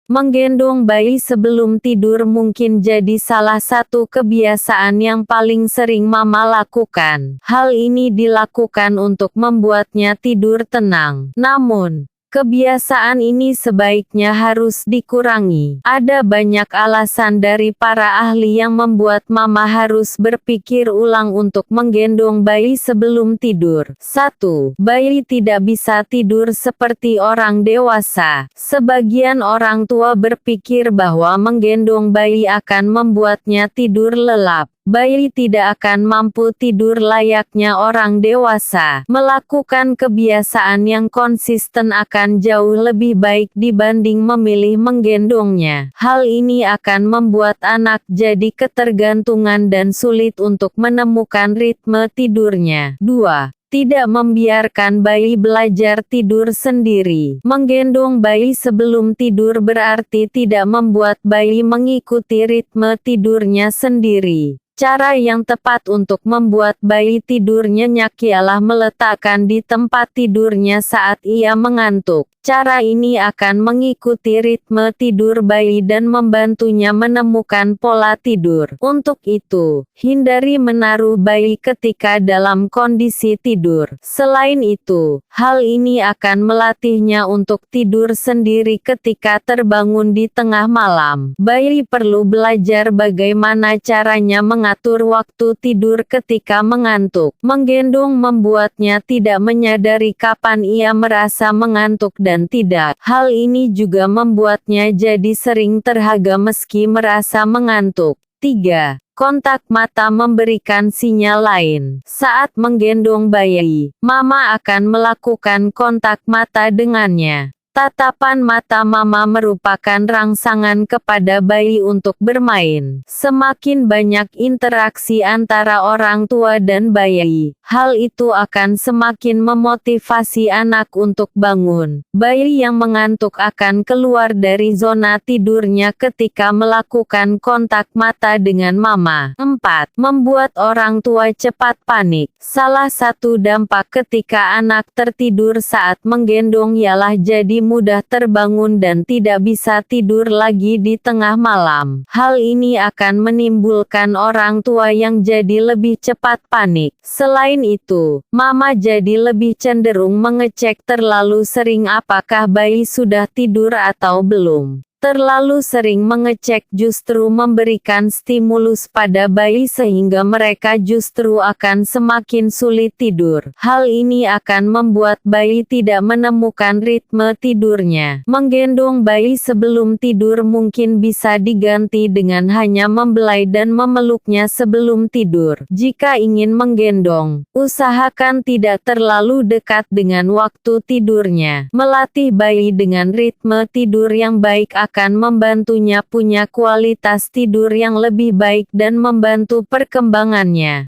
Menggendong bayi sebelum tidur mungkin jadi salah satu kebiasaan yang paling sering mama lakukan. Hal ini dilakukan untuk membuatnya tidur tenang. Namun, kebiasaan ini sebaiknya harus dikurangi. Ada banyak alasan dari para ahli yang membuat mama harus berpikir ulang untuk menggendong bayi sebelum tidur. 1. Bayi tidak bisa tidur seperti orang dewasa. Sebagian orang tua berpikir bahwa menggendong bayi akan membuatnya tidur lelap. Bayi tidak akan mampu tidur layaknya orang dewasa. Melakukan kebiasaan yang konsisten akan jauh lebih baik dibanding memilih menggendongnya. Hal ini akan membuat anak jadi ketergantungan dan sulit untuk menemukan ritme tidurnya. 2. Tidak membiarkan bayi belajar tidur sendiri. Menggendong bayi sebelum tidur berarti tidak membuat bayi mengikuti ritme tidurnya sendiri. Cara yang tepat untuk membuat bayi tidur nyenyak ialah meletakkan di tempat tidurnya saat ia mengantuk. Cara ini akan mengikuti ritme tidur bayi dan membantunya menemukan pola tidur. Untuk itu, hindari menaruh bayi ketika dalam kondisi tidur. Selain itu, hal ini akan melatihnya untuk tidur sendiri ketika terbangun di tengah malam. Bayi perlu belajar bagaimana caranya mengatur waktu tidur ketika mengantuk. Menggendong membuatnya tidak menyadari kapan ia merasa mengantuk dan tidak. Hal ini juga membuatnya jadi sering terhaga meski merasa mengantuk. 3. Kontak mata memberikan sinyal lain. Saat menggendong bayi, mama akan melakukan kontak mata dengannya. Tatapan mata mama merupakan rangsangan kepada bayi untuk bermain. Semakin banyak interaksi antara orang tua dan bayi, hal itu akan semakin memotivasi anak untuk bangun. Bayi yang mengantuk akan keluar dari zona tidurnya ketika melakukan kontak mata dengan mama. 4. Membuat orang tua cepat panik. Salah satu dampak ketika anak tertidur saat menggendong ialah jadi mudah terbangun dan tidak bisa tidur lagi di tengah malam. Hal ini akan menimbulkan orang tua yang jadi lebih cepat panik. Selain itu, mama jadi lebih cenderung mengecek terlalu sering apakah bayi sudah tidur atau belum. Terlalu sering mengecek justru memberikan stimulus pada bayi sehingga mereka justru akan semakin sulit tidur. Hal ini akan membuat bayi tidak menemukan ritme tidurnya. Menggendong bayi sebelum tidur mungkin bisa diganti dengan hanya membelai dan memeluknya sebelum tidur. Jika ingin menggendong, usahakan tidak terlalu dekat dengan waktu tidurnya. Melatih bayi dengan ritme tidur yang baik akan membantunya punya kualitas tidur yang lebih baik dan membantu perkembangannya.